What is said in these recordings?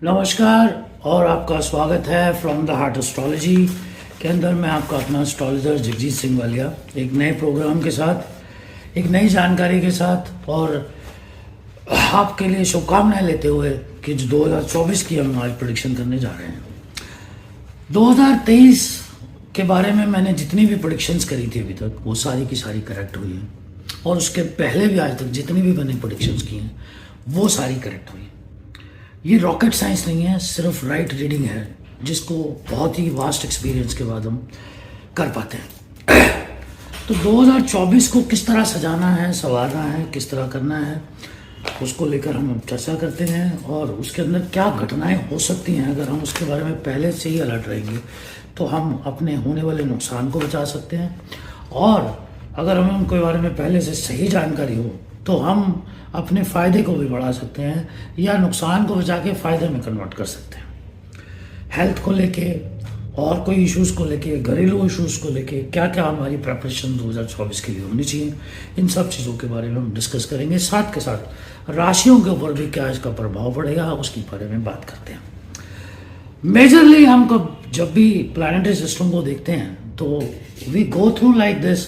नमस्कार और आपका स्वागत है फ्रॉम द हार्ट एस्ट्रोलॉजी के अंदर। मैं आपका अपना एस्ट्रोलॉजर जगजीत सिंह वालिया एक नए प्रोग्राम के साथ, एक नई जानकारी के साथ और आपके लिए शुभकामनाएं लेते हुए कि जो 2024 की हम आज प्रेडिक्शन करने जा रहे हैं। 2023 के बारे में मैंने जितनी भी प्रेडिक्शंस करी थी अभी तक वो सारी की सारी करेक्ट हुई हैं, और उसके पहले भी आज तक जितनी भी मैंने प्रेडिक्शंस की हैं वो सारी करेक्ट हुई। ये रॉकेट साइंस नहीं है, सिर्फ राइट रीडिंग है जिसको बहुत ही वास्ट एक्सपीरियंस के बाद हम कर पाते हैं। तो 2024 को किस तरह सजाना है, संवारना है, किस तरह करना है, उसको लेकर हम चर्चा करते हैं। और उसके अंदर क्या घटनाएं हो सकती हैं, अगर हम उसके बारे में पहले से ही अलर्ट रहेंगे तो हम अपने होने वाले नुकसान को बचा सकते हैं। और अगर हमें उनके बारे में पहले से सही जानकारी हो तो हम अपने फ़ायदे को भी बढ़ा सकते हैं या नुकसान को बचा के फ़ायदे में कन्वर्ट कर सकते हैं। हेल्थ को लेके और कोई इश्यूज़ को लेके, घरेलू इश्यूज़ को लेके क्या क्या हमारी प्रिपरेशन 2024 के लिए होनी चाहिए, इन सब चीज़ों के बारे में हम डिस्कस करेंगे। साथ के साथ राशियों के ऊपर भी क्या इसका प्रभाव पड़ेगा उसके बारे में बात करते हैं। मेजरली हम जब भी प्लानिटरी सिस्टम को देखते हैं तो we go through like this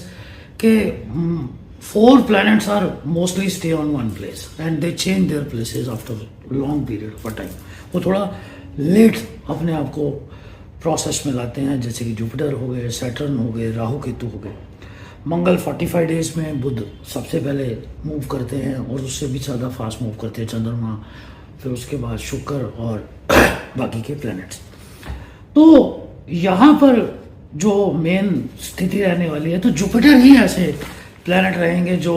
के 4 planets are mostly stay on one place and they change their places after long period of time. वो थोड़ा लेट अपने आप को प्रोसेस में लाते हैं, जैसे कि जुपिटर हो गए, सैटर्न हो गए, राहु केतु हो गए। मंगल 45 डेज में, बुध सबसे पहले मूव करते हैं और उससे भी ज़्यादा फास्ट मूव करते हैं चंद्रमा, फिर उसके बाद शुक्र और बाकी के प्लैनेट्स। तो यहाँ पर जो मेन स्थिति रहने वाली है तो जुपिटर ही ऐसे प्लैनेट रहेंगे जो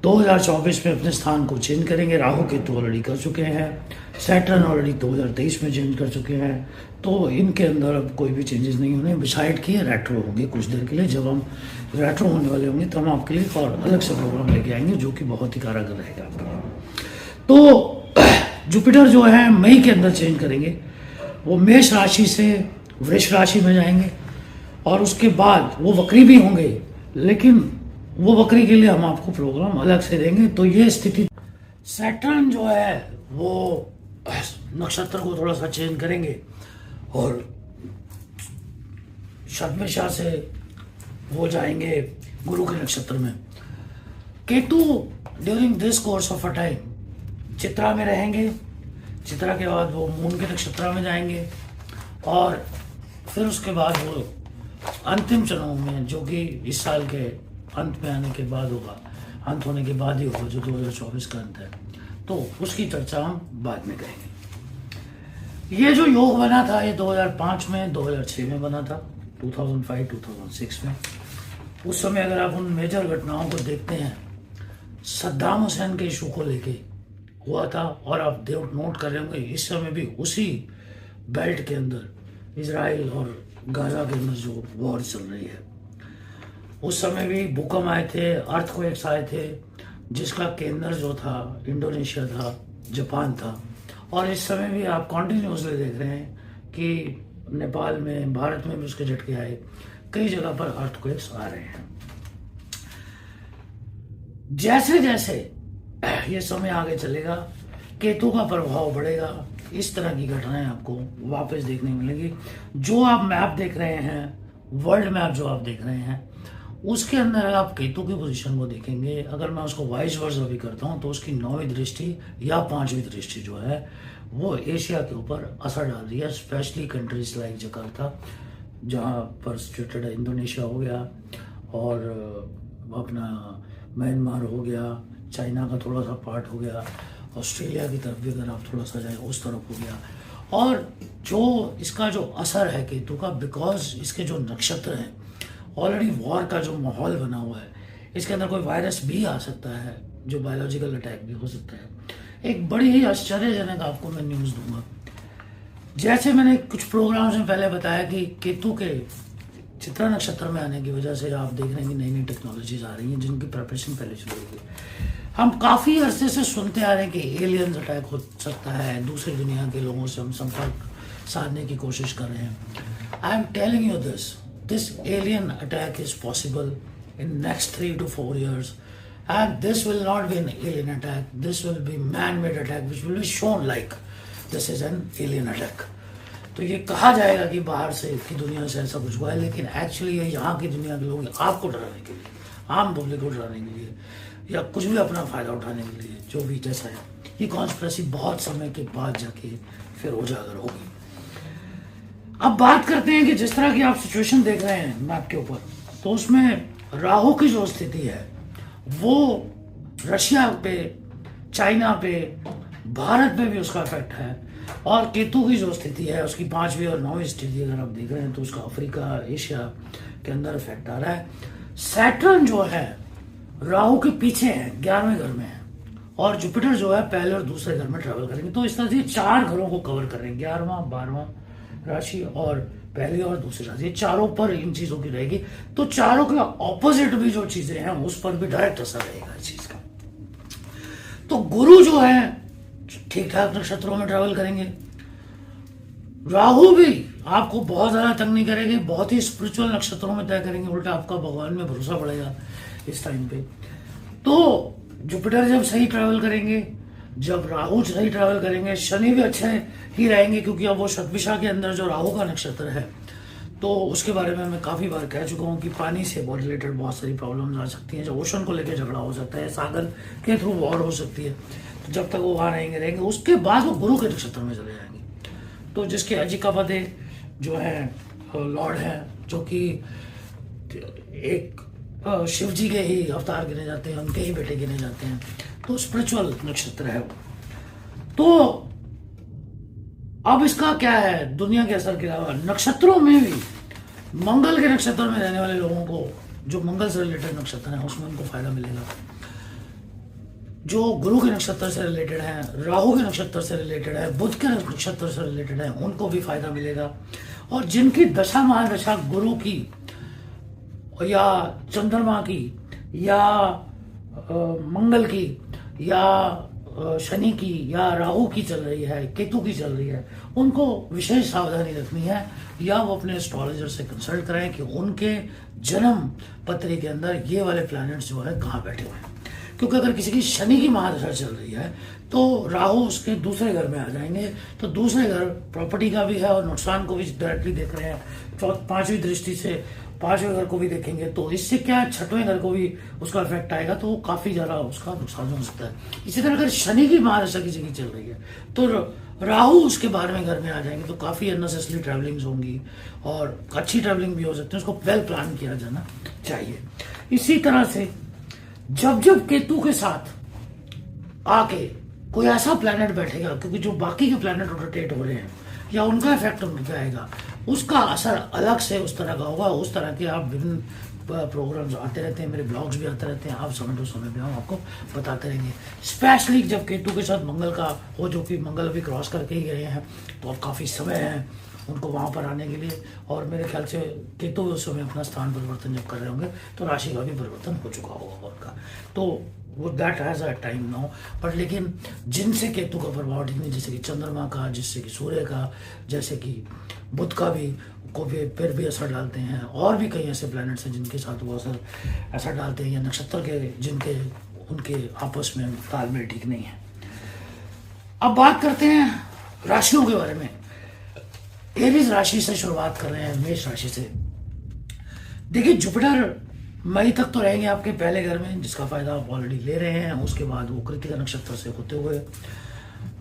2024 में अपने स्थान को चेंज करेंगे। राहु केतु ऑलरेडी कर चुके हैं, सैटर्न ऑलरेडी 2023 में चेंज कर चुके हैं, तो इनके अंदर अब कोई भी चेंजेस नहीं होने। डिसाइड किए रेट्रो होंगे कुछ देर के लिए। जब हम रेट्रो होने वाले होंगे तो हम आपके लिए एक और अलग से प्रोग्राम लेके आएंगे जो कि बहुत ही कारगर रहेगा आपके लिए। तो जुपिटर जो है मई के अंदर चेंज करेंगे, वो मेष राशि से वृष राशि में जाएंगे और उसके बाद वो वक्री भी होंगे, लेकिन वो बकरी के लिए हम आपको प्रोग्राम अलग से देंगे। तो ये स्थिति, सैटर्न जो है वो नक्षत्र को थोड़ा सा चेंज करेंगे और शतभिषा से वो जाएंगे गुरु के नक्षत्र में। Ketu during this course of a time Chitra में रहेंगे, चित्रा के बाद वो मून के नक्षत्र में जाएंगे और फिर उसके बाद वो अंतिम चरणों में, जो कि इस साल के अंत में आने के बाद होगा, अंत होने के बाद ही होगा, जो 2024 का अंत है, तो उसकी चर्चा हम बाद में करेंगे। ये जो योग बना था ये 2005 में, 2006 में बना था, 2005-2006 में। उस समय अगर आप उन मेजर घटनाओं को देखते हैं, सद्दाम हुसैन के इशू को लेके हुआ था, और आप नोट कर रहे होंगे इस समय भी उसी बेल्ट के अंदर इजराइल और गाजा के अंदर जो वॉर चल रही है। उस समय भी भूकंप आए थे, अर्थक्वेक्स आए थे, जिसका केंद्र जो था इंडोनेशिया था, जापान था। और इस समय भी आप कॉन्टिन्यूसली देख रहे हैं कि नेपाल में, भारत में भी उसके झटके आए, कई जगह पर अर्थक्वेक्स आ रहे हैं। जैसे जैसे ये समय आगे चलेगा केतु का प्रभाव बढ़ेगा, इस तरह की घटनाएं आपको वापस देखने मिलेंगी। जो आप मैप देख रहे हैं, वर्ल्ड मैप जो आप देख रहे हैं, उसके अंदर आप केतु की पोजीशन को देखेंगे, अगर मैं उसको वाइस वर्सा भी करता हूं तो उसकी 9वीं दृष्टि या 5वीं दृष्टि जो है वो एशिया के ऊपर असर डाल रही है, स्पेशली कंट्रीज लाइक जकार्ता, जहां पर सिचुएटेड है, इंडोनेशिया हो गया और अपना म्यांमार हो गया, चाइना का थोड़ा सा पार्ट हो गया, ऑस्ट्रेलिया की तरफ भी अगर आप थोड़ा सा जाए उस तरफ हो गया। और जो इसका जो असर है केतु का, बिकॉज इसके जो नक्षत्र हैं, ऑलरेडी वॉर का जो माहौल बना हुआ है, इसके अंदर कोई वायरस भी आ सकता है, जो बायोलॉजिकल अटैक भी हो सकता है। एक बड़ी ही आश्चर्यजनक आपको मैं न्यूज़ दूंगा। जैसे मैंने कुछ प्रोग्राम्स में पहले बताया कि केतु के चित्रा नक्षत्र में आने की वजह से आप देख रहे हैं कि नई नई टेक्नोलॉजीज आ रही हैं जिनकी प्रिपरेशन पहले शुरू हुई। हम काफ़ी अरसे से सुनते आ रहे हैं कि एलियंस अटैक हो सकता है, दूसरी दुनिया के लोगों से हम संपर्क साधने की कोशिश कर रहे हैं। I am telling you this alien attack is possible in next 3 to 4 years, and this will not be an alien attack, this will be man-made attack which will be shown like this is an alien attack. तो ये कहा जाएगा कि बाहर से की दुनिया से ऐसा कुछ हुआ है, लेकिन एक्चुअली ये यहाँ की दुनिया के लोग आपको डराने के लिए, आम पब्लिक को डराने के लिए, या कुछ भी अपना फायदा उठाने के लिए, जो भी जैसा है, ये कॉन्स्पिरेसी बहुत समय के बाद जाके फिर उजागर होगी। अब बात करते हैं कि जिस तरह की आप सिचुएशन देख रहे हैं मैप के ऊपर, तो उसमें राहु की जो स्थिति है वो रशिया पे, चाइना पे, भारत पे भी उसका इफेक्ट है, और केतु की जो स्थिति है उसकी 5वीं और 9वीं स्थिति अगर आप देख रहे हैं तो उसका अफ्रीका, एशिया के अंदर इफेक्ट आ रहा है। सैटर्न जो है राहु के पीछे है, 11वें घर में है, और जुपिटर जो है पहले और दूसरे घर में ट्रेवल करेंगे। तो इस तरह से 4 घरों को कवर करेंगे, 11वां, 12वां राशि और पहली और दूसरी राशि, ये चारों पर इन चीजों की रहेगी। तो चारों के ऑपोजिट भी जो चीजें हैं उस पर भी डायरेक्ट असर रहेगा इस चीज का। तो गुरु जो है ठीक ठाक नक्षत्रों में ट्रेवल करेंगे, राहु भी आपको बहुत ज्यादा तंग नहीं करेंगे, बहुत ही स्पिरिचुअल नक्षत्रों में तय करेंगे, उल्टा आपका भगवान में भरोसा पड़ेगा इस टाइम पे। तो जुपिटर जब सही ट्रेवल करेंगे, जब राहु सही ट्रेवल करेंगे, शनि भी अच्छे ही रहेंगे, क्योंकि अब वो शतभिषा के अंदर जो राहु का नक्षत्र है, तो उसके बारे में मैं काफी बार कह चुका हूँ कि पानी से बहुत रिलेटेड बहुत सारी प्रॉब्लम्स आ सकती हैं, जो ओशन को लेकर झगड़ा हो सकता है, सागर के थ्रू वॉर हो सकती है। तो जब तक वो वहां रहेंगे, उसके बाद वो गुरु के नक्षत्र में चले जाएंगे। तो जिसके अजिकापदे जो है लॉर्ड है, जो कि एक शिव जी के ही अवतार गिने जाते हैं, उनके ही बेटे गिने जाते हैं, तो स्पिरिचुअल नक्षत्र है वो। तो अब इसका क्या है दुनिया के असर के अलावा, नक्षत्रों में भी मंगल के नक्षत्र में रहने वाले लोगों को, जो मंगल से रिलेटेड नक्षत्र है उसमें उनको फायदा मिलेगा। जो गुरु के नक्षत्र से रिलेटेड है, राहु के नक्षत्र से रिलेटेड है, बुध के नक्षत्र से रिलेटेड है, उनको भी फायदा मिलेगा। और जिनकी दशा महादशा गुरु की या चंद्रमा की या मंगल की या शनि की या राहु की चल रही है, केतु की चल रही है, उनको विशेष सावधानी रखनी है, या वो अपने एस्ट्रोलॉजर से कंसल्ट कराएं कि उनके जन्म पत्री के अंदर ये वाले प्लैनेट्स जो है कहाँ बैठे हुए हैं। क्योंकि अगर किसी की शनि की महादशा चल रही है तो राहु उसके दूसरे घर में आ जाएंगे, तो दूसरे घर प्रॉपर्टी का भी है और नुकसान को भी डायरेक्टली देख रहे हैं, 5वीं दृष्टि से 5वें घर को भी देखेंगे, तो इससे क्या 6वें घर को भी उसका इफेक्ट आएगा, तो काफी ज्यादा उसका नुकसान हो सकता है। इसी तरह अगर शनि की महादशा किसी की चल रही है तो राहु उसके 12वें घर में आ जाएंगे, तो काफी अननेसेसरी ट्रैवलिंग्स होंगी, और अच्छी ट्रैवलिंग भी हो सकती है, उसको वेल प्लान किया जाना चाहिए। इसी तरह से जब जब केतु के साथ आके कोई ऐसा प्लैनेट बैठेगा, क्योंकि जो बाकी के प्लैनेट रोटेट हो रहे हैं या उनका इफेक्ट उन पे आएगा, उसका असर अलग से उस तरह का होगा। उस तरह के आप विभिन्न प्रोग्राम्स आते रहते हैं, मेरे ब्लॉग्स भी आते रहते हैं, आप समय टू समय पे हम आपको बताते रहेंगे। स्पेशली जब केतु के साथ मंगल का हो, जो कि मंगल अभी क्रॉस करके ही गए हैं, तो अब काफ़ी समय है उनको वहां पर आने के लिए, और मेरे ख्याल से केतु उस समय अपना स्थान परिवर्तन जब कर रहे होंगे तो राशि का भी परिवर्तन हो चुका होगा उनका, तो वो that has a time now. But लेकिन जिनसे केतु का प्रभाव ठीक नहीं, जैसे कि चंद्रमा का, जिससे कि सूर्य का, जैसे कि बुध का भी को भी फिर भी असर डालते हैं, और भी कई ऐसे प्लैनेट्स हैं जिनके साथ वो असर डालते हैं, या नक्षत्र के जिनके उनके आपस में तालमेल ठीक नहीं है। अब बात करते हैं राशियों के बारे में। एरीज राशि से शुरुआत कर रहे हैं, मेष राशि से। देखिए जुपिटर मई तक तो रहेंगे आपके पहले घर में, जिसका फायदा आप ऑलरेडी ले रहे हैं। उसके बाद वो कृतिका नक्षत्र से होते हुए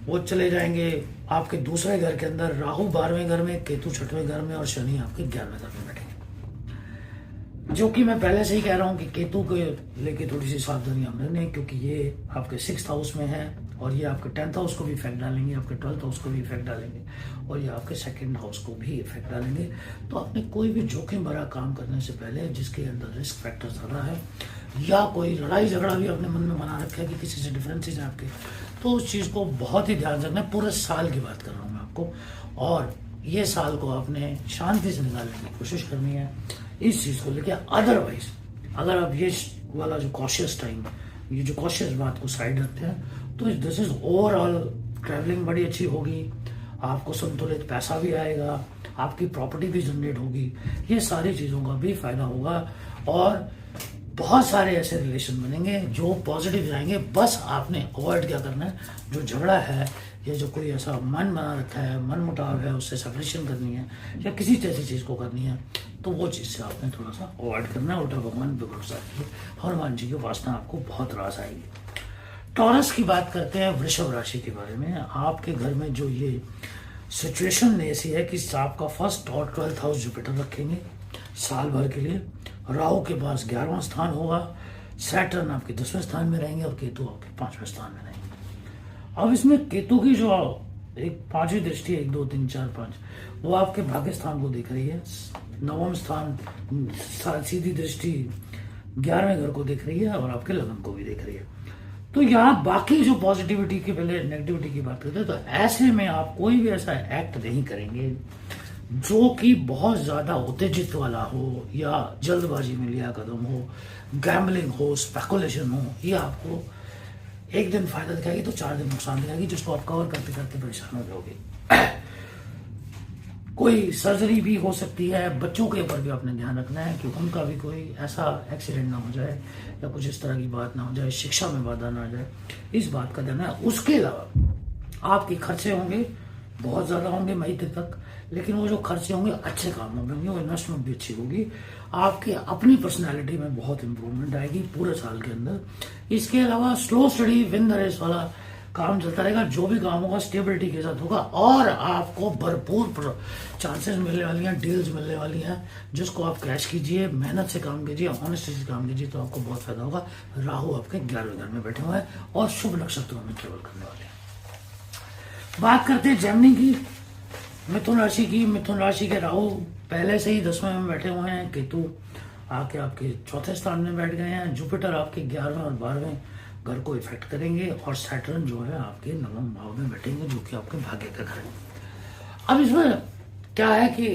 वो चले जाएंगे आपके दूसरे घर के अंदर, राहु 12वें घर में, केतु 6वें घर में, और शनि आपके 11वें घर में बैठेंगे। जो कि मैं पहले से ही कह रहा हूँ कि केतु के लेके थोड़ी सी सावधानी हम रखने, क्योंकि ये आपके 6th हाउस में है, और ये आपके 10th हाउस को भी इफेक्ट डालेंगे, आपके 12th हाउस को भी इफेक्ट डालेंगे, और ये आपके 2nd हाउस को भी इफेक्ट डालेंगे। तो आपने कोई भी जोखिम भरा काम करने से पहले, जिसके अंदर रिस्क फैक्टर ज्यादा है, या कोई लड़ाई झगड़ा भी अपने मन में बना रखा है कि किसी से डिफरेंसेस है आपके, तो उस चीज को बहुत ही ध्यान रखना है। पूरे साल की बात कर रहा हूँ मैं आपको, और ये साल को आपने शांति से निकालने की कोशिश करनी है इस चीज को लेके। अदरवाइज अगर आप ये वाला जो कॉशियस टाइम, ये जो कॉशियस बात को साइड रखते हैं, तो दिस इज ओवरऑल ट्रैवलिंग बड़ी अच्छी होगी, आपको संतुलित पैसा भी आएगा, आपकी प्रॉपर्टी भी जनरेट होगी, ये सारी चीजों का भी फायदा होगा, और बहुत सारे ऐसे रिलेशन बनेंगे जो पॉजिटिव जाएंगे। बस आपने अवॉइड क्या करना है, जो झगड़ा है या जो कोई ऐसा मन बना रखा है, मन मुटाव है, उससे सेपरेशन करनी है या किसी ऐसी चीज़ को करनी है, तो वो चीज़ से आपने थोड़ा सा अवॉइड करना है। उल्टा भगवान पे भरोसा रखिए, हनुमान जी की उपासना आपको बहुत रास आएगी। टॉरस की बात करते हैं, वृषभ राशि के बारे में। आपके घर में जो ये सिचुएशन ऐसी है कि आपका फर्स्ट और 12th हाउस जुपिटर रखेंगे साल भर के लिए, राहु के पास 11वां स्थान होगा, सैटर्न आपके 10वें स्थान में रहेंगे और केतु आपके 5वें स्थान में रहेंगे। अब इसमें केतु की जो एक 5वीं दृष्टि है, 1 2 3 4 5, वो आपके भाग्य स्थान को देख रही है। 9वां स्थान सीधी दृष्टि 11वें घर को देख रही है और आपके लगन को भी देख रही है। तो यहाँ बाकी जो पॉजिटिविटी की, पहले नेगेटिविटी की बात करते हैं, तो ऐसे में आप कोई भी ऐसा एक्ट नहीं करेंगे जो कि बहुत ज्यादा उत्तेजित वाला हो या जल्दबाजी में लिया कदम हो, गैम्बलिंग हो, स्पेकुलेशन हो। ये आपको एक दिन फायदा दिखाएगी तो 4 दिन नुकसान दिखाएगी, जिसको आप कवर करते करते परेशान हो जाओगे। कोई सर्जरी भी हो सकती है, बच्चों के ऊपर भी आपने ध्यान रखना है कि उनका भी कोई ऐसा एक्सीडेंट ना हो जाए या कुछ इस तरह की बात ना हो जाए, शिक्षा में बाधा ना आ जाए, इस बात का ध्यान है। उसके अलावा आपके खर्चे होंगे, बहुत ज़्यादा होंगे मई तक, लेकिन वो जो खर्चे होंगे अच्छे कामों में होंगे, वो इन्वेस्टमेंट भी अच्छी होगी। आपकी अपनी पर्सनैलिटी में बहुत इंप्रूवमेंट आएगी पूरे साल के अंदर। इसके अलावा slow study win the race वाला काम चलता रहेगा, जो भी काम होगा स्टेबिलिटी के साथ होगा और आपको भरपूर चांसेस मिलने वाली हैं, डील्स मिलने वाली हैं, जिसको आप कैश कीजिए, मेहनत से काम कीजिए, ऑनेस्टी से काम कीजिए, तो आपको बहुत फायदा होगा। राहु आपके 11वें घर में बैठे हुए हैं और शुभ नक्षत्रों में ट्रेवल करने वाले हैं। बात करते हैं जेमिनी की, मिथुन राशि की। मिथुन राशि के राहु पहले से ही 10वें में बैठे हुए हैं, केतु आके आपके 4थे स्थान में बैठ गए हैं, जुपिटर आपके 11वें और 12वें घर को इफेक्ट करेंगे और सैटर्न जो है आपके 9वें भाव में बैठेंगे, जो कि आपके भाग्य का घर है। अब इसमें क्या है कि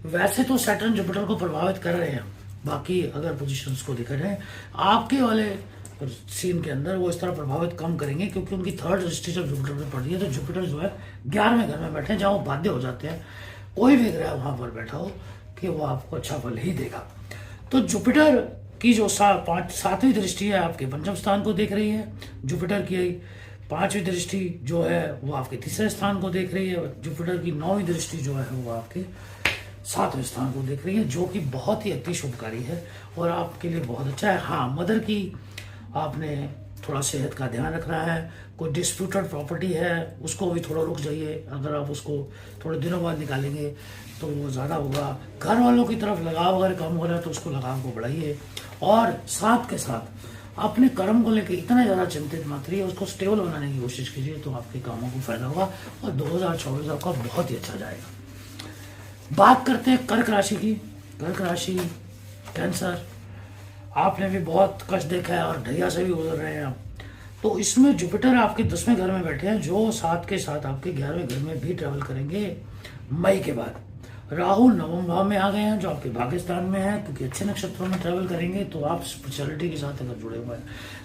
वैसे तो सैटर्न जुपिटर को प्रभावित कर रहे हैं, बाकी अगर पोजीशंस को देखा जाए आपके वाले सीन के अंदर वो इस तरह प्रभावित कम करेंगे, क्योंकि उनकी 3rd दृष्टि जब जुपिटर पर पड़ रही है, तो जुपिटर जो है 11वें घर में बैठे हैं, जहां वो बाध्य हो जाते हैं कोई भी ग्रह वहां पर बैठा हो कि वो आपको अच्छा फल ही देगा। तो जुपिटर की जो 7वीं दृष्टि है आपके 5वें स्थान को देख रही है, जुपिटर की 5वीं दृष्टि जो है वो आपके 3रे स्थान को देख रही है, जुपिटर की 9वीं दृष्टि जो है वो आपके 7वें स्थान को देख रही है, जो कि बहुत ही अति शुभकारी है और आपके लिए बहुत अच्छा है। हाँ, मदर की आपने थोड़ा सेहत का ध्यान रखना है। कोई डिस्प्यूटेड प्रॉपर्टी है उसको भी थोड़ा रुक जाइए, अगर आप उसको थोड़े दिनों बाद निकालेंगे तो वो ज़्यादा होगा। घर वालों की तरफ लगाव अगर कम हो रहा है तो उसको लगाव को बढ़ाइए और साथ के साथ अपने कर्म को लेकर इतना ज़्यादा चिंतित मत रहिए, उसको स्टेबल बनाने की कोशिश कीजिए, तो आपके कामों को फायदा होगा और 2024 आपका बहुत ही अच्छा जाएगा। बात करते हैं कर्क राशि की। कर्क राशि, कैंसर, आपने भी बहुत कष्ट देखा है और ढैया से भी गुजर रहे हैं आप। तो इसमें जुपिटर आपके 10वें घर में बैठे हैं, जो साथ के साथ आपके 11वें घर में भी ट्रेवल करेंगे मई के बाद। राहु 9वें भाव में आ गए हैं, जो आपके भाग्य स्थान में है, क्योंकि अच्छे नक्षत्रों में ट्रेवल करेंगे तो आप स्पिरिचुअलिटी के साथ अगर जुड़े हुए हैं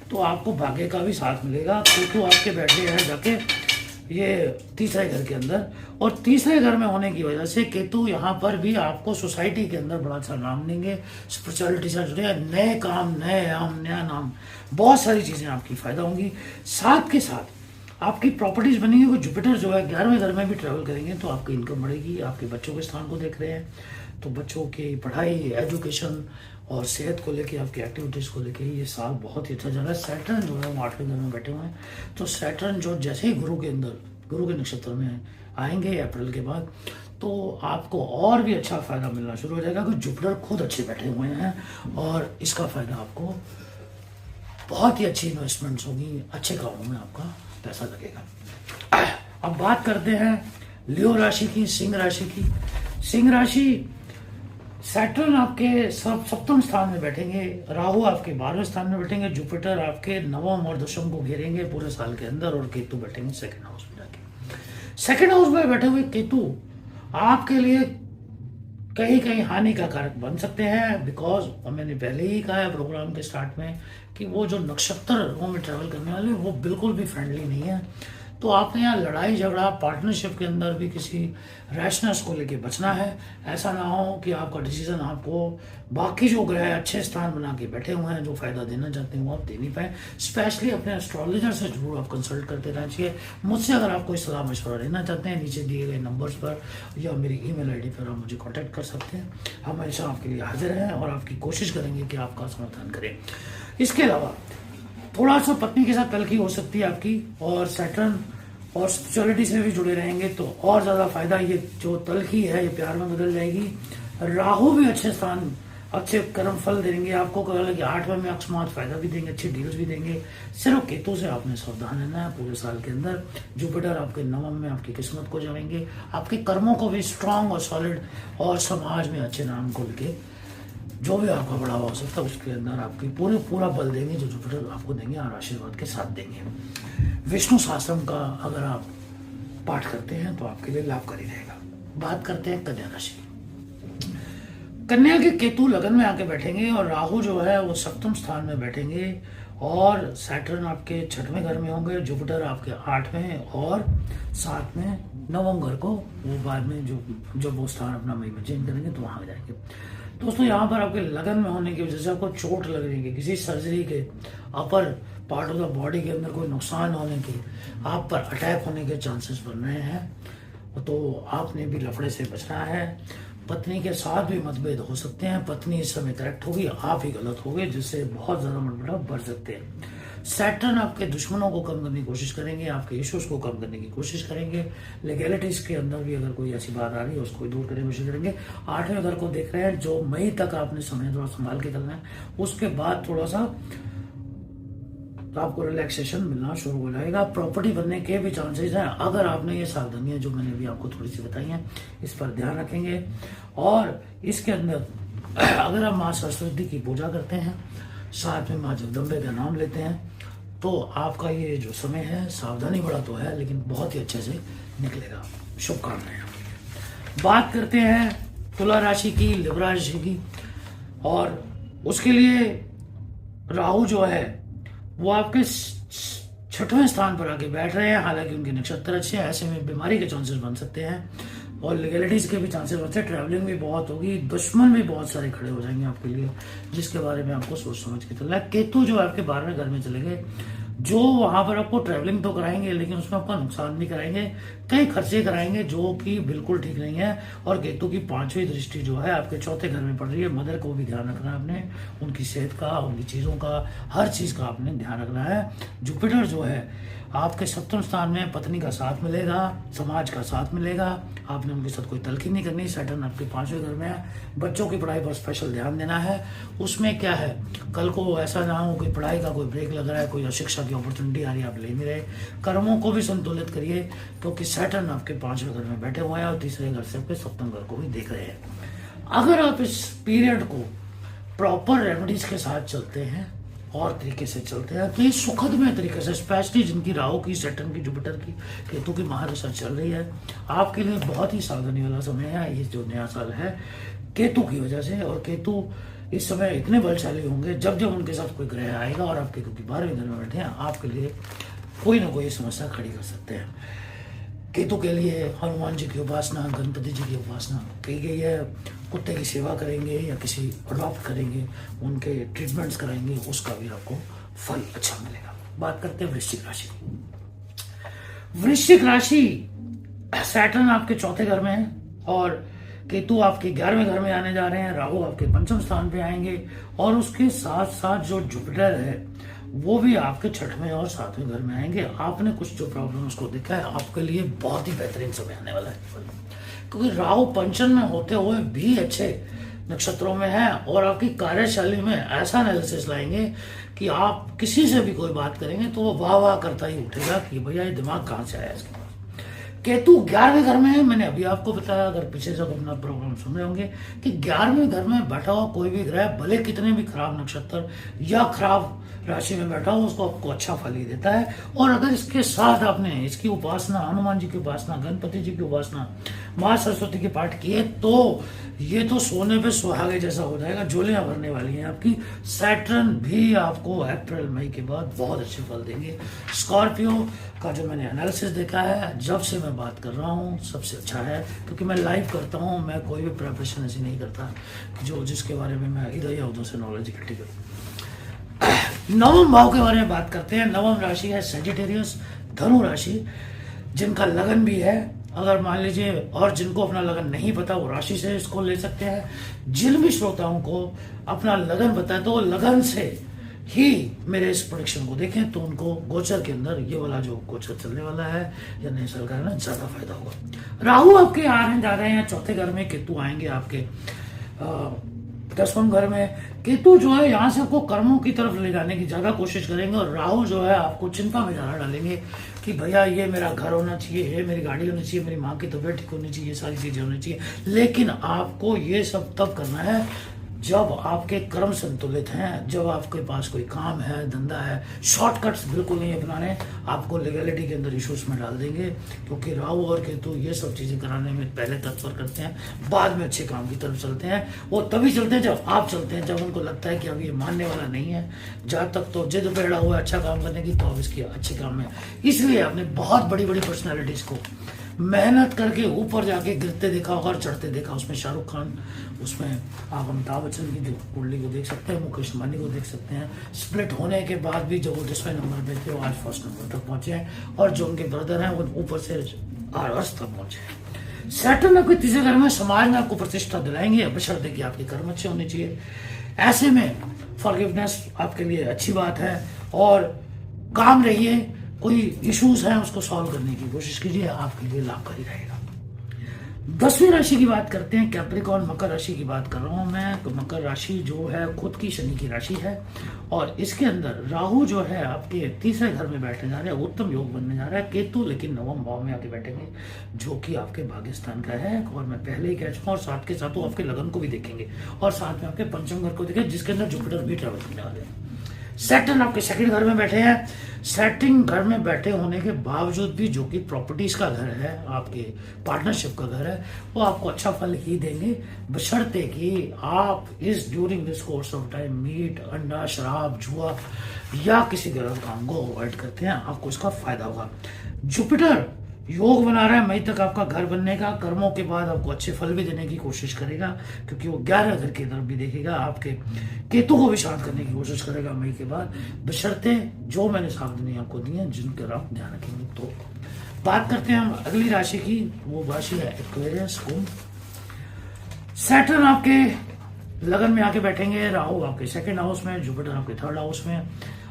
तो आपको भाग्य का भी साथ मिलेगा। केतु आपके बैठे हैं जाके ये 3रे घर के अंदर, और 3रे घर में होने की वजह से केतु यहाँ पर भी आपको सोसाइटी के अंदर बड़ा अच्छा नाम देंगे, स्पिरिचुअलिटी से जुड़े नए काम, नए आम, नया नाम, बहुत सारी चीजें आपकी फायदा होंगी। साथ के साथ आपकी प्रॉपर्टीज बनेंगी। वो जुपिटर जो है 11वें घर में भी ट्रेवल करेंगे तो आपकी इनकम बढ़ेगी। आपके बच्चों के स्थान को देख रहे हैं तो बच्चों की पढ़ाई, एजुकेशन और सेहत को लेके, आपकी एक्टिविटीज को लेके ये साल बहुत ही अच्छा जा रहा है। सैटर्न जो है वो 8वें घर में बैठे हुए हैं, तो सैटर्न जो जैसे ही गुरु के अंदर, गुरु के नक्षत्र में आएंगे अप्रैल के बाद, तो आपको और भी अच्छा फायदा मिलना शुरू हो जाएगा, क्योंकि जुपिटर खुद अच्छे बैठे हुए हैं और इसका फायदा आपको बहुत ही अच्छी इन्वेस्टमेंट्स होगी, अच्छे कामों में आपका पैसा लगेगा। अब बात करते हैं लियो राशि की, सिंह राशि की। सिंह राशि, सैटर्न आपके 7वें स्थान में बैठेंगे, राहु आपके 12वें स्थान में बैठेंगे, जुपिटर आपके 9वें और 10वें को घेरेंगे पूरे साल के अंदर, और केतु बैठेंगे 2nd हाउस में जाके। 2nd हाउस में बैठे हुए केतु आपके लिए कहीं कहीं हानि का कारक बन सकते हैं, बिकॉज मैंने पहले ही कहा है प्रोग्राम के स्टार्ट में कि वो जो नक्षत्रों में ट्रेवल करने वाले वो बिल्कुल भी फ्रेंडली नहीं है। तो आपने यहाँ लड़ाई झगड़ा पार्टनरशिप के अंदर भी किसी रैशनेस को लेके बचना है। ऐसा ना हो कि आपका डिसीजन आपको बाकी जो ग्रह अच्छे स्थान बना के बैठे हुए हैं जो फायदा देना चाहते हैं वो आप दे नहीं पाए। स्पेशली अपने एस्ट्रोलॉजर से जरूर आप कंसल्ट करते रहना चाहिए। मुझसे अगर आप कोई सलाह मशवरा लेना चाहते हैं नीचे दिए गए नंबर्स पर या मेरी ईमेल आईडी पर आप मुझे कांटेक्ट कर सकते हैं। हम हमेशा आपके लिए हाजिर हैं और आपकी कोशिश करेंगे कि आपका समाधान करें। इसके अलावा थोड़ा सा पत्नी के साथ तलखी हो सकती है आपकी, और सैटर्न और स्पिरिचुअलिटी से भी जुड़े रहेंगे तो और ज़्यादा फायदा। ये जो तलखी है ये प्यार में बदल जाएगी। राहु भी अच्छे स्थान अच्छे कर्म फल देंगे आपको। कि 8वें में अकस्मात फायदा भी देंगे, अच्छी डील्स भी देंगे। सिर्फ केतु से आपने सावधान रहना है पूरे साल के अंदर। जुपिटर आपके नवम में आपकी किस्मत को जमाएंगे, आपके कर्मों को भी स्ट्रांग और सॉलिड और समाज में अच्छे नाम को लेके जो भी आपका बढ़ावा हो सकता है उसके अंदर आपकी पूरा बल देंगे जो जुपिटर आपको देंगे और आशीर्वाद के साथ देंगे। विष्णु सहस्त्रम का अगर आप पाठ करते हैं तो आपके लिए लाभकारी रहेगा। बात करते हैं कन्या राशि की। कन्या के केतु लगन में आके बैठेंगे और राहु जो है वो सप्तम स्थान में बैठेंगे और सैटर्न आपके 6वें घर में होंगे, जुपिटर आपके 8वें और 7 में नवम घर को वो बाद में जो वो स्थान अपना मई में चेंज करेंगे तो वहां जाएंगे। दोस्तों यहाँ पर आपके लगन में होने की वजह से आपको चोट लगने की, किसी सर्जरी के, upper part of the body के अंदर कोई नुकसान होने की, आप पर अटैक होने के चांसेस बन रहे हैं। तो आपने भी लफड़े से बचना है। पत्नी के साथ भी मतभेद हो सकते हैं। पत्नी इस समय करेक्ट होगी, आप ही गलत होगे, जिससे बहुत ज्यादा मतभेद बढ़ सकते हैं। सैटर्न आपके दुश्मनों को कम करने की कोशिश करेंगे, आपके इश्यूज को कम करने की कोशिश करेंगे। लीगैलिटीज के अंदर भी अगर कोई ऐसी बात आ रही है उसको दूर करने की कोशिश करेंगे। 8वें घर को देख रहे हैं, जो मई तक आपने समय थोड़ा संभाल के करना है, उसके बाद थोड़ा सा आपको रिलैक्सेशन मिलना शुरू हो जाएगा। प्रॉपर्टी बनने के भी चांसेस हैं अगर आपने ये सावधानियां जो मैंने भी आपको थोड़ी सी बताई हैं इस पर ध्यान रखेंगे। और इसके अंदर अगर आप माँ सरस्वती की पूजा करते हैं, साथ में माँ जगदम्बे का नाम लेते हैं, तो आपका ये जो समय है सावधानी बड़ा तो है लेकिन बहुत ही अच्छे से निकलेगा। शुभकामनाएं। बात करते हैं तुला राशि की, लिब्रा राशि की, और उसके लिए राहु जो है वो आपके 6वें स्थान पर आके बैठ रहे हैं। हालांकि उनके नक्षत्र अच्छे हैं, ऐसे में बीमारी के चांसेस बन सकते हैं और लीगैलिटीज के भी चांसेस बनते हैं। ट्रैवलिंग भी बहुत होगी, दुश्मन भी बहुत सारे खड़े हो जाएंगे आपके लिए, जिसके बारे में आपको सोच समझ के चलना है। केतु जो आपके 12वें घर में चले गए, जो वहां पर आपको ट्रैवलिंग तो कराएंगे लेकिन उसमें आपका नुकसान भी कराएंगे, कई खर्चे कराएंगे जो कि बिल्कुल ठीक नहीं है। और केतु की 5वीं दृष्टि जो है आपके 4थे घर में पड़ रही है। मदर को भी ध्यान रखना है आपने, उनकी सेहत का, उनकी चीजों का, हर चीज का आपने ध्यान रखना है। जुपिटर जो है आपके 7वें स्थान में, पत्नी का साथ मिलेगा, समाज का साथ मिलेगा, आपने उनके साथ कोई तलखी नहीं करनी। सैटर्न आपके 5वें घर में है, बच्चों की पढ़ाई पर स्पेशल ध्यान देना है। उसमें क्या है, कल को ऐसा ना हो कि पढ़ाई का कोई ब्रेक लग रहा है, कोई शिक्षा की अपॉर्चुनिटी आ रही है, आप ले नहीं रहे। कर्मों को भी संतुलित करिए क्योंकि सैटर्न आपके 5वें घर में बैठे हुए हैं और 3रे घर से आपके 7वें घर को भी देख रहे हैं। अगर आप इस पीरियड को प्रॉपर रेमेडीज के साथ चलते हैं और तरीके से चलते हैं तो ये सुखद में तरीके से, स्पेशली जिनकी राहु की, सैटर्न की, जुपिटर की, केतु की महादशा चल रही है, आपके लिए बहुत ही सावधानी वाला समय है। ये जो नया साल है केतु की वजह से, और केतु इस समय इतने बलशाली होंगे जब जब उनके साथ कोई ग्रह आएगा और आप केतु की 12वें घर में बैठे हैं, आपके लिए कोई ना कोई समस्या खड़ी कर सकते हैं। केतु के लिए हनुमान जी की उपासना, गणपति जी की उपासना की गई है। कुत्ते की सेवा करेंगे या किसी अडॉप्ट करेंगे, उनके ट्रीटमेंट्स कराएंगे, उसका भी आपको फल अच्छा मिलेगा। बात करते हैं वृश्चिक राशि। वृश्चिक राशि, सैटर्न आपके 4थे घर में है और केतु आपके 11वें घर में आने जा रहे हैं। राहु आपके 5वें स्थान पे आएंगे और उसके साथ साथ जो जुपिटर है वो भी आपके 6वें और 7वें घर में आएंगे। आपने कुछ जो प्रॉब्लम उसको देखा है, आपके लिए बहुत ही बेहतरीन समय आने वाला है, क्योंकि राहु पंचम में होते हुए भी अच्छे नक्षत्रों में है और आपकी कार्यशैली में ऐसा एनालिसिस लाएंगे कि आप किसी से भी कोई बात करेंगे तो वो वाह वाह करता ही उठेगा कि भैया ये दिमाग कहाँ से आया इसके पास। केतु 11वें घर में है। मैंने अभी आपको बताया, अगर पीछे से अपना प्रोग्राम सुन रहे होंगे, कि 11वें घर में बैठा हुआ कोई भी ग्रह भले कितने भी खराब नक्षत्र या खराब राशि में बैठा हो, उसको आपको अच्छा फल ही देता है। और अगर इसके साथ आपने इसकी उपासना, हनुमान जी की उपासना, गणपति जी की उपासना, माँ सरस्वती के पाठ किए तो ये तो सोने पे सुहागे जैसा हो जाएगा, झोलियां भरने वाली हैं आपकी। सैटर्न भी आपको अप्रैल मई के बाद बहुत अच्छे फल देंगे। स्कॉर्पियो, का जो मैंने एनालिसिस देखा है, जब से मैं बात कर रहा हूँ सबसे अच्छा है, क्योंकि मैं लाइव करता हूँ, मैं कोई भी प्रिपरेशन ऐसी नहीं करता कि जो जिसके बारे में मैं इधर या उधर से नॉलेज इकट्ठी करूँ। नवम भाव के बारे में बात करते हैं। नवम राशि है सेजिटेरियस, धनु राशि, जिनका लगन भी है। अगर मान लीजिए, और जिनको अपना लगन नहीं पता वो राशि से इसको ले सकते हैं। जिन भी श्रोताओं को अपना लगन पता है तो वो लगन से ही मेरे इस प्रोडिक्शन को देखें, तो उनको गोचर के अंदर ये वाला जो गोचर चलने वाला है या नए साल का है ना, ज्यादा फायदा होगा। राहु आपके आ रहे हैं, जा रहे हैं चौथे घर में, केतु आएंगे आपके 10वें घर में। केतु जो है यहाँ से आपको कर्मों की तरफ ले जाने की ज्यादा कोशिश करेंगे, और राहु जो है आपको चिंता में ज्यादा डालेंगे कि भैया ये मेरा घर होना चाहिए, ये मेरी गाड़ी होनी चाहिए, मेरी माँ की तबीयत ठीक होनी चाहिए, ये सारी चीजें होनी चाहिए। लेकिन आपको ये सब तब करना है जब आपके कर्म संतुलित हैं, जब आपके पास कोई काम है, धंधा है। शॉर्टकट्स बिल्कुल नहीं अपनाने, आपको लीगलिटी के अंदर इश्यूज में डाल देंगे, क्योंकि राहु और केतु ये सब चीजें कराने में पहले तत्पर करते हैं, बाद में अच्छे काम की तरफ चलते हैं। वो तभी चलते हैं जब आप चलते हैं, जब उनको लगता है कि अब ये मानने वाला नहीं है। जहाँ तक तो जिद पैदा हुआ है अच्छा काम करने की, तो अब इसकी अच्छे काम में। इसलिए आपने बहुत बड़ी बड़ी पर्सनैलिटीज को मेहनत करके ऊपर जाके गिरते देखा और चढ़ते देखा। उसमें शाहरुख खान, उसमें आप अमिताभ बच्चन की जो कुंडली को देख सकते हैं, मुकेश अंबानी को देख सकते हैं। स्प्लिट होने के बाद भी जो वो 10वें नंबर पे थे वो आज फर्स्ट नंबर तक पहुंचे हैं, और जो उनके ब्रदर हैं वो ऊपर से आरस तक पहुंचे हैं। सैटर्न आपके तीसरे घर में समाज में आपको प्रतिष्ठा दिलाएंगे, बशर्ते कि आपके कर्म अच्छे होने चाहिए। ऐसे में फॉरगिवनेस आपके लिए अच्छी बात है, और काम रहिए, कोई इश्यूज हैं उसको सॉल्व करने की कोशिश कीजिए, आपके लिए लाभकारी रहेगा। 10वीं राशि की बात करते हैं, कैप्रिकॉर्न, मकर राशि की बात कर रहा हूं मैं। तो मकर राशि जो है खुद की शनि की राशि है, और इसके अंदर राहु जो है आपके तीसरे घर में बैठने जा रहे हैं, उत्तम योग बनने जा रहा है। केतु लेकिन नवम भाव में आके बैठेंगे, जो कि आपके भाग्य स्थान का है, और मैं पहले ही कह चुका हूं। और साथ के साथ वो आपके लगन को भी देखेंगे, और साथ में आपके पंचम घर को देखेंगे, जिसके अंदर जुपिटर भी ट्रेवल करने वाले हैं। सैटर्न आपके सेकंड घर में बैठे हैं। सेटिंग घर में बैठे होने के बावजूद भी, जो कि प्रॉपर्टीज का घर है, आपके पार्टनरशिप का घर है, वो आपको अच्छा फल ही देंगे, बशर्ते कि आप इस during this course of time meat, अंडा, शराब, जुआ या किसी गलत काम को अवॉइड करते हैं, आपको इसका फायदा होगा। जुपिटर योग बना रहा है मई तक आपका घर बनने का, कर्मों के बाद आपको अच्छे फल भी देने की कोशिश करेगा, क्योंकि वो 11 घर की तरफ भी देखेगा, आपके केतु को भी शांत करने की कोशिश करेगा मई के बाद, बशर्ते जो मैंने सावधानी आपको दी है जिनके आप ध्यान रखेंगे। तो बात करते हैं हम अगली राशि की, वो राशि है एक्वेरियस, कुंभ। सैटर्न आपके लगन में आके बैठेंगे, राहु आपके सेकंड हाउस में, जुपिटर आपके थर्ड हाउस में,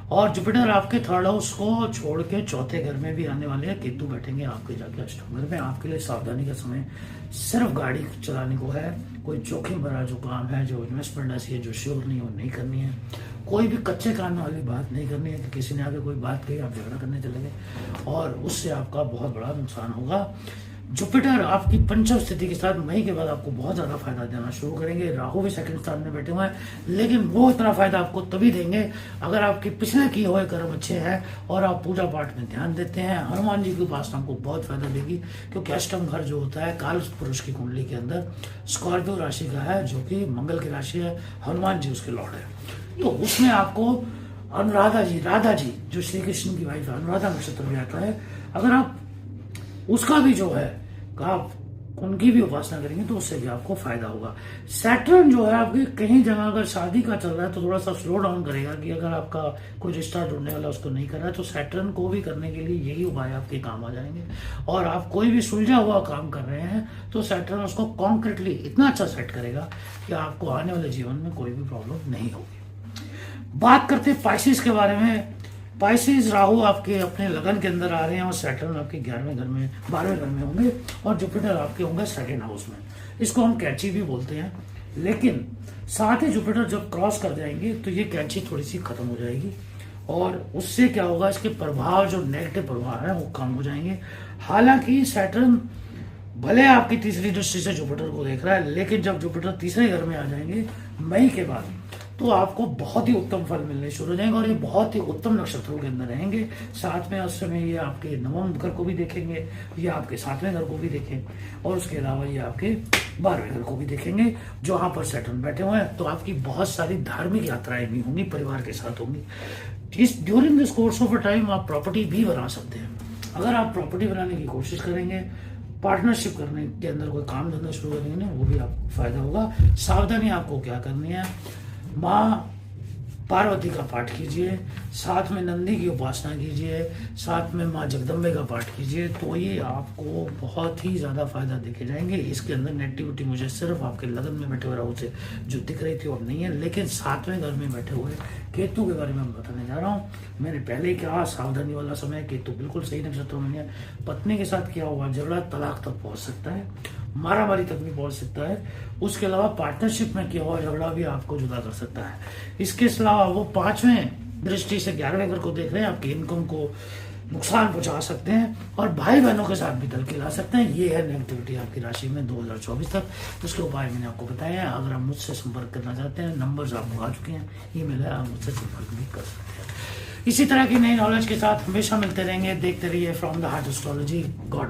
और जुपिटर आपके थर्ड हाउस को छोड़ के चौथे घर में भी आने वाले हैं। केतु बैठेंगे आपके जाके अष्टम घर में। आपके लिए सावधानी का समय सिर्फ गाड़ी चलाने को है। कोई जोखिम भरा जो काम है, जो इन्वेस्टमेंट ऐसी है जो श्योर नहीं हो, नहीं करनी है। कोई भी कच्चे कान वाली बात नहीं करनी है कि किसी ने आगे कोई बात कही, आप झगड़ा करने चले गए, और उससे आपका बहुत बड़ा नुकसान होगा। जुपिटर आपकी पंचम स्थिति के साथ मई के बाद आपको बहुत ज्यादा फायदा देना शुरू करेंगे। राहु भी सेकंड स्थान में बैठे हुए हैं, लेकिन वो इतना फायदा आपको तभी देंगे अगर आपके पिछले किए हुए कर्म अच्छे हैं और आप पूजा पाठ में ध्यान देते हैं। हनुमान जी की उपासना आपको बहुत फायदा देगी, क्योंकि अष्टम घर जो होता है काल पुरुष की कुंडली के अंदर स्कॉर्पियो राशि का है, जो कि मंगल की राशि है, हनुमान जी उसके लॉर्ड है। तो उसमें आपको अनुराधा जी, राधा जी जो श्री कृष्ण की वाइफ है, अनुराधा नक्षत्र में आता है, अगर आप उसका भी जो है आप उनकी भी उपासना करेंगे तो उससे भी आपको फायदा होगा। सैटर्न जो है आपकी कहीं जगह अगर शादी का चल रहा है तो थोड़ा सा स्लो डाउन करेगा, कि अगर आपका कोई रिश्ता जुड़ने वाला उसको नहीं कर रहा है तो सैटर्न को भी करने के लिए यही उपाय आपके काम आ जाएंगे। और आप कोई भी सुलझा हुआ काम कर रहे हैं तो सैटर्न उसको कॉन्क्रीटली इतना अच्छा सेट करेगा कि आपको आने वाले जीवन में कोई भी प्रॉब्लम नहीं होगी। बात करते हैं पाइसेस के बारे में। पाइसेस राहु आपके अपने लगन के अंदर आ रहे हैं, और सैटर्न आपके 11वें घर में, 12वें घर में होंगे, और जुपिटर आपके होंगे सेकंड हाउस में। इसको हम कैंची भी बोलते हैं, लेकिन साथ ही जुपिटर जब क्रॉस कर जाएंगे तो ये कैंची थोड़ी सी खत्म हो जाएगी, और उससे क्या होगा, इसके प्रभाव जो नेगेटिव प्रभाव है वो कम हो जाएंगे। हालांकि सैटर्न भले आपकी तीसरी दृष्टि से जुपिटर को देख रहा है, लेकिन जब जुपिटर तीसरे घर में आ जाएंगे मई के बाद, तो आपको बहुत ही उत्तम फल मिलने शुरू हो जाएंगे, और ये बहुत ही उत्तम नक्षत्रों के अंदर रहेंगे। साथ में उस समय ये आपके नवम घर को भी देखेंगे, ये आपके 7वें घर को भी देखेंगे, और उसके अलावा ये आपके 12वें घर को भी देखेंगे, जहां पर सैटर्न बैठे हुए हैं। तो आपकी बहुत सारी धार्मिक यात्राएं भी होंगी, परिवार के साथ होंगी। इस during this course of a time आप प्रॉपर्टी भी बना सकते हैं। अगर आप प्रॉपर्टी बनाने की कोशिश करेंगे, पार्टनरशिप करने के अंदर कोई काम धंधा शुरू करेंगे ना, वो भी आपको फायदा होगा। सावधानी आपको क्या करनी है, माँ पार्वती का पाठ कीजिए, साथ में नंदी की उपासना कीजिए, साथ में माँ जगदम्बे का पाठ कीजिए, तो ये आपको बहुत ही ज़्यादा फायदा देखे जाएंगे। इसके अंदर नेगेटिविटी मुझे सिर्फ आपके लगन में बैठे हुए राहु से जो दिख रही थी वो अब नहीं है, लेकिन 7वें घर में बैठे हुए केतु के बारे में मैं बताने जा रहा हूँ। मैंने पहले ही कहा सावधानी वाला समय, केतु बिल्कुल सही नक्षत्र में नहीं है। पत्नी के साथ क्या हुआ झगड़ा तलाक तक पहुँच सकता है, मारामारी तक भी पहुंच सकता है। उसके अलावा पार्टनरशिप में किया हुआ झगड़ा भी आपको जुदा कर सकता है। इसके अलावा वो 5वें दृष्टि से 11वें घर को देख रहे हैं, आपकी इनकम को नुकसान पहुंचा सकते हैं और भाई बहनों के साथ भी दल खिला सकते हैं। ये है नेगेटिविटी आपकी राशि में 2024 तक। उसके उपाय मैंने आपको बताया है। अगर आप मुझसे संपर्क करना चाहते हैं, नंबर्स आपको आ चुके हैं, ईमेल है, आप मुझसे संपर्क भी कर सकते हैं। इसी तरह की नई नॉलेज के साथ हमेशा मिलते रहेंगे। देखते रहिए from the heart astrology. God